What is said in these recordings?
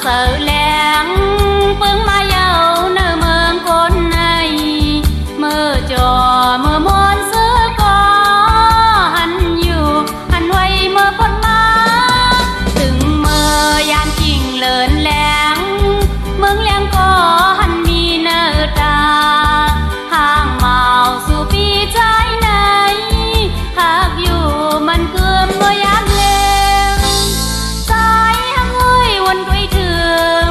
sợ làng phương mai giàu nơi mường côn này mơ trò mơ muốn xưa có hắn nhiều hắn quay mơ phút má từng mơ gian trình lớn làng mường làng có hắn mi nở trà hàng màu dù pi trái này hạc dùมันเกือบมอยามเลงสายหางเอ้ยวันด้วยเถื่อ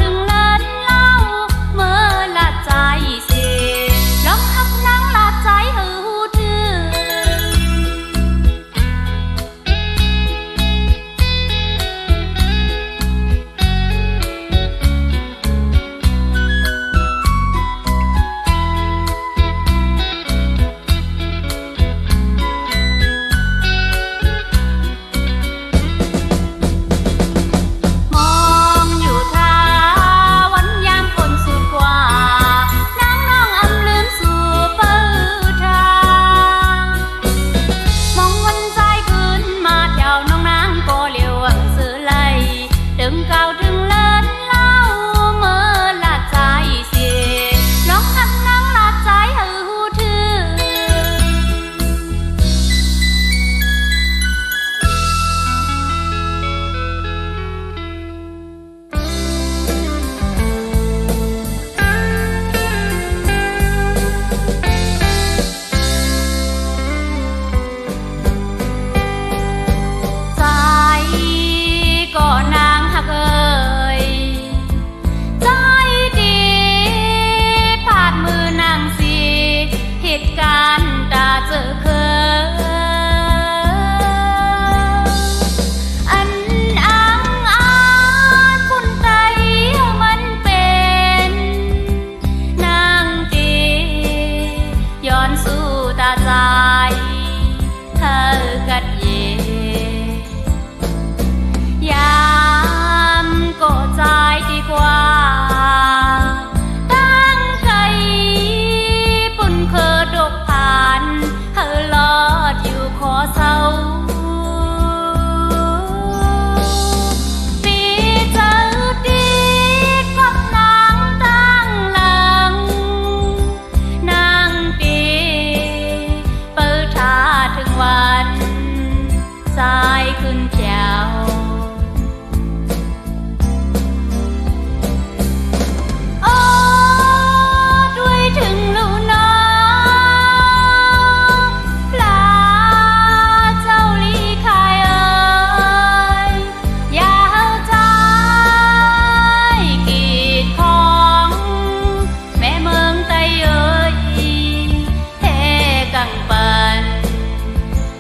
ถึงเลิศเล่าเมื่อละใจเสียลองหักนางละใจหือถือ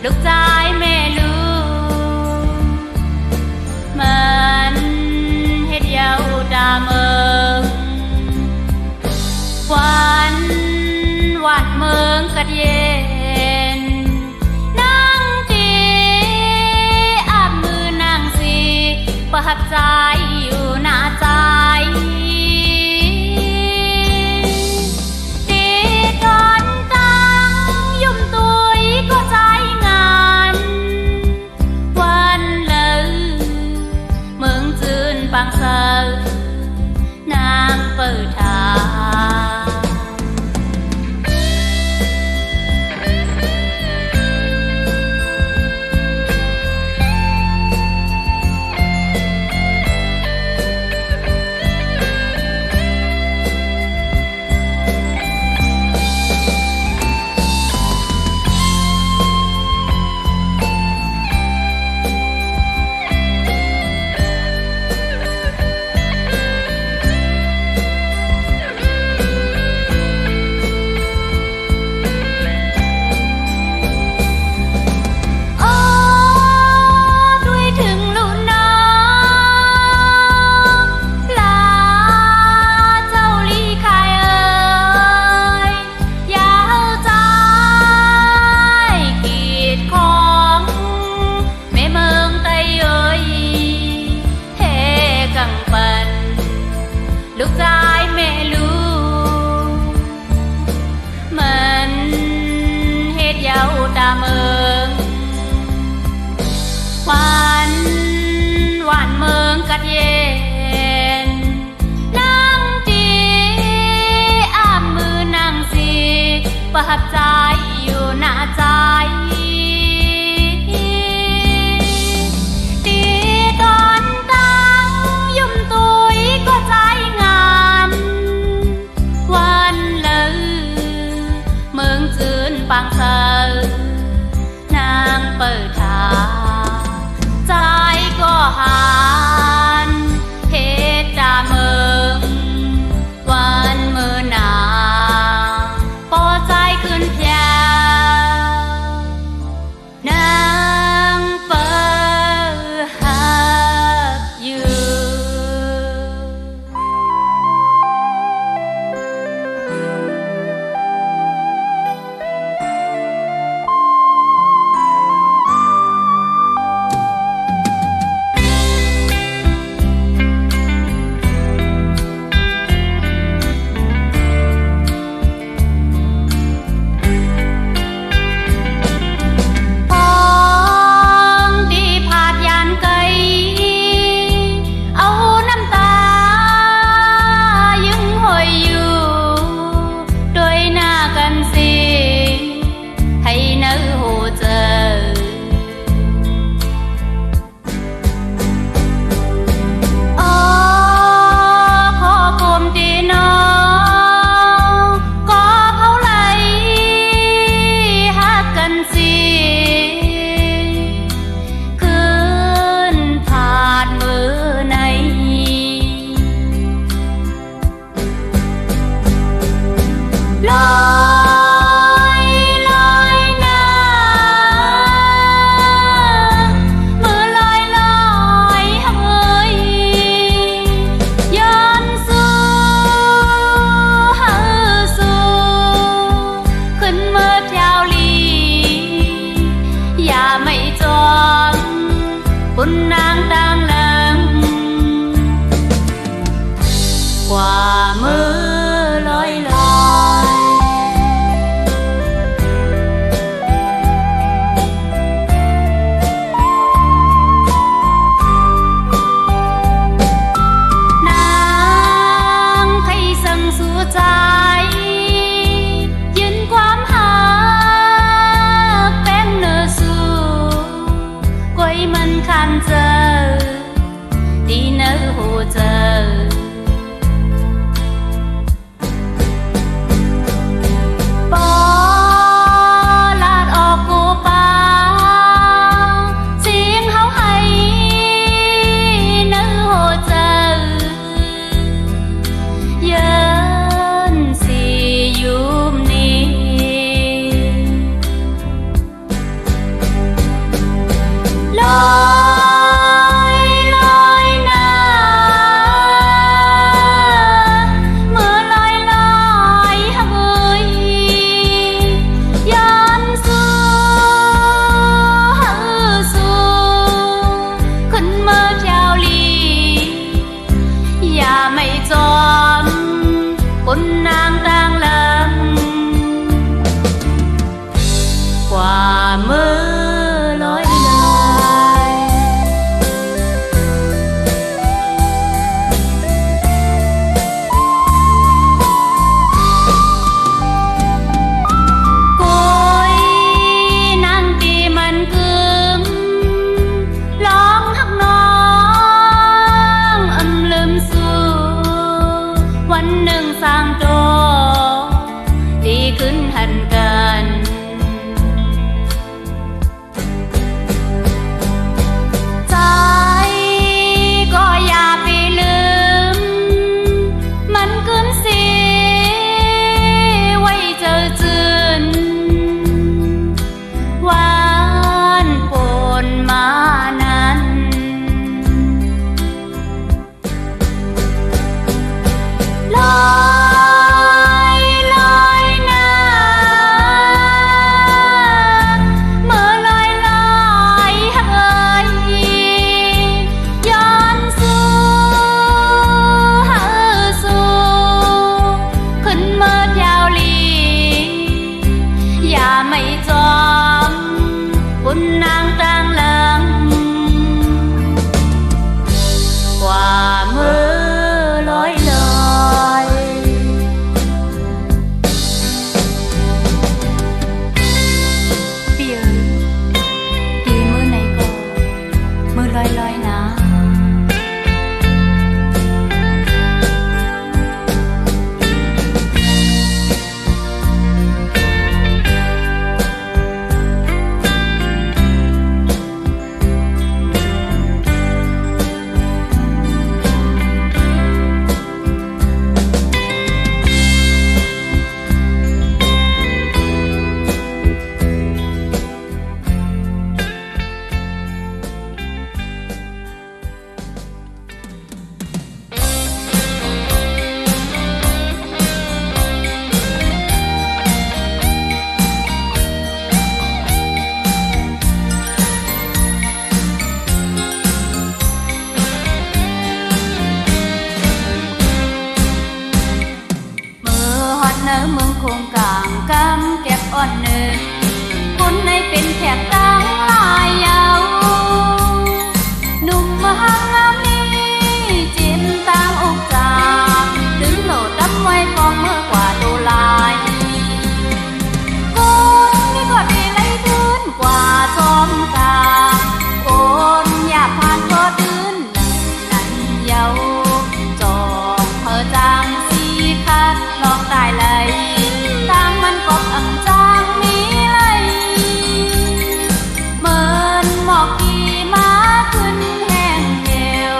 ลูกชายแม่ลูกมันเฮ็ดเยาดาเมืองวันวัดเมืองกัดเย็นนั่งจีอาบมือนั่งสีประหับใจอยู่หน้าใจบางเซอนางเปิดทางลูกชายแม่ลูกมันเฮ็ดเยาตาเมืองวันเมืองกัดเย็นนั่งจีอาบมือนั่งสีประหับใจอยู่หน้าใจบางเซอนางเปิดทาง กว่ามือลอยลอย นางไทยสั่งสู่ใจยืนความหาแป้งเนื้อสู่ก้อยมันคันเจอดีเนื้อหูเจอคนนางต่างลำกว่ามือลอยลอยก้อยนางตีมันกึมร้องหักน้องอำลืมสู่วันหนึ่งสร้างโตดีขึ้นหันกันใจก็อย่าไปลืมมันขึ้นสิไว้เจอจืนวันปนมานั้นลอยลอยนะเมื่อลอยลอยเฮ้ยย้อนสู่เฮาสู่ขึ้นเมื่อยาวลีอย่าไม่จอมคุณนางต่างหลังกว่ามือลอยลอยพี่เอ๋ยดีมือไหนก็มือลอยลอยนะ ở mương khôn càng cam kẹp on nơ cuốn nayเป็นแขกต่างลายยาวหนุ่มมาหางามนี้จินตามอกจากดึงโหลดดับไว้กองเมื่อกว่าตัวลายคนนี่ก็ดีไล่ทืนกว่าจอมกาคนอยากผ่านก็ดื้นนั่นเยาจองเพอจางสีคัดลองตายเลยทางมันกบอ่ำจางมีเลยเหมือนหมอกกี่มาขึ้นแห้งเดียว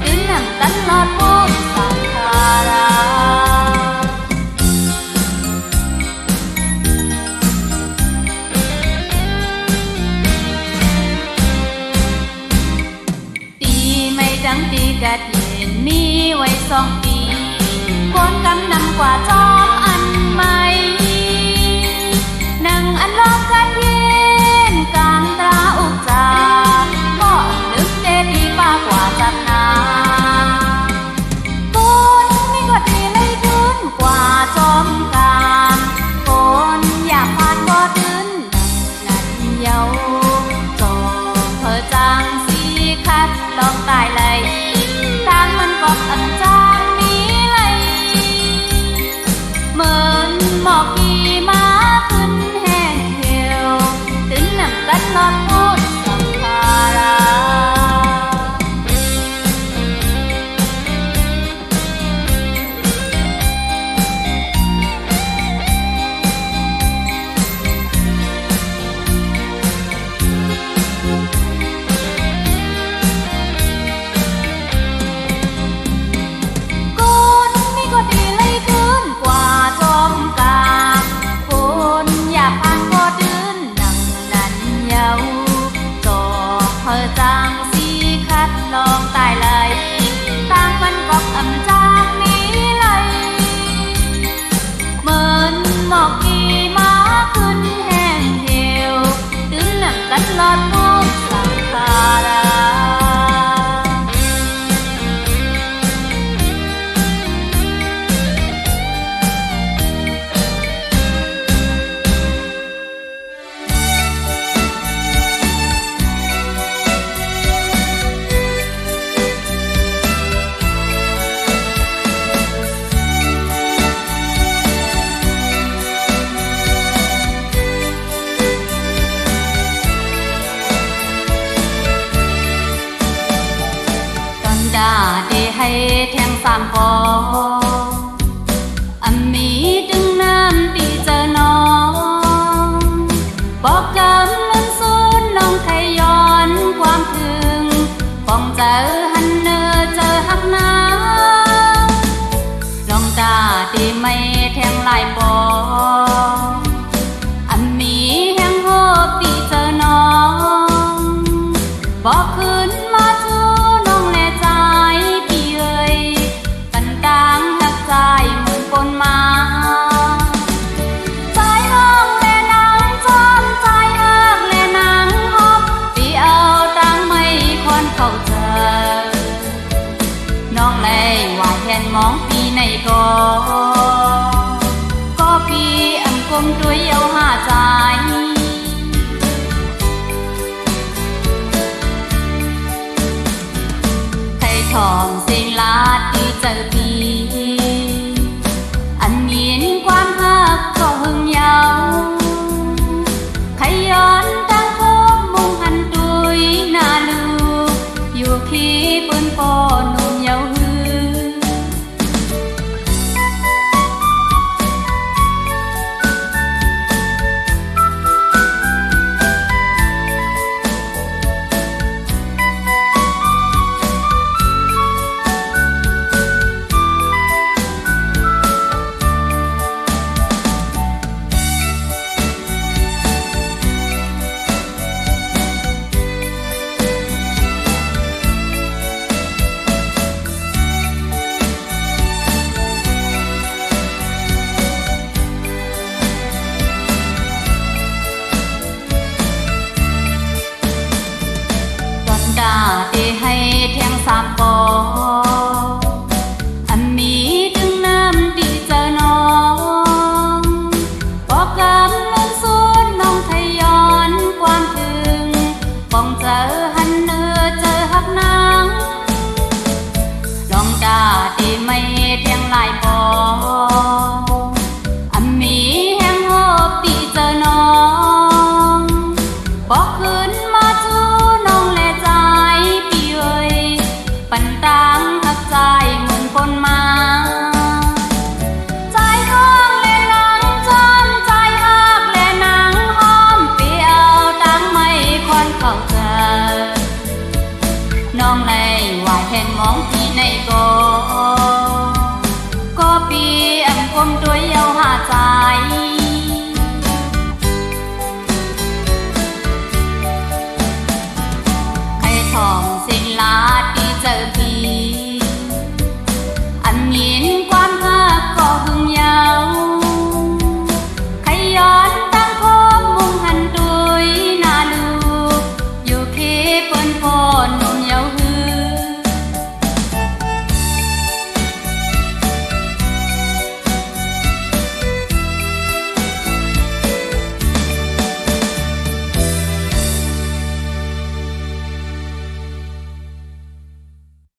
ขึ้นน้ำตันลอดพ้นสังขาราตีไม่ดังตีกะเทียนมีไว้2 ปีคนกำนำกว่าจอมอันใหม่นั่งอันลองกันเย็นกลางตราอุกจาก็นึกเดดีป้ากว่าจับนาคนไม่ lọt ngốc sạc thà ra để hay theo sàn cò mi đứng nam đi chờ nó bỏ cơm lên xuống nông thayย้อนความถึงฟองเจอหันเนอเจอหักน้ำลองตาดีไม่แทงลายปอมีแห้งโหบดีเจอน้องบอกคืนมาชูน้องแน่ใจพี่เอ่ยกันดังหักใจเหมือนคนมาใจน้องแน่นางจอมใจหักแน่นางหอบพี่เอาตังไม่ควรเข้าเจอน้องเลยว่าเห็นมองพี่ในก็พี่อันกลมด้วยเยาหาใจทองเสียงลาดดีเจอพี่อันมีนความหักก็หึงเยาใครย้อนตั้งพบมุงหันตุยหน้าลูกอยู่ขี้ปืนปอนุ่มเยาหือđể hay theo sàm cò mi đứng nam đi chờ nó bỏ cơm lên xuống nông thayย้อนความถึงฟองเจอหันเนอเจอหักน้ำลองด่าดีไม่แทงลายปอ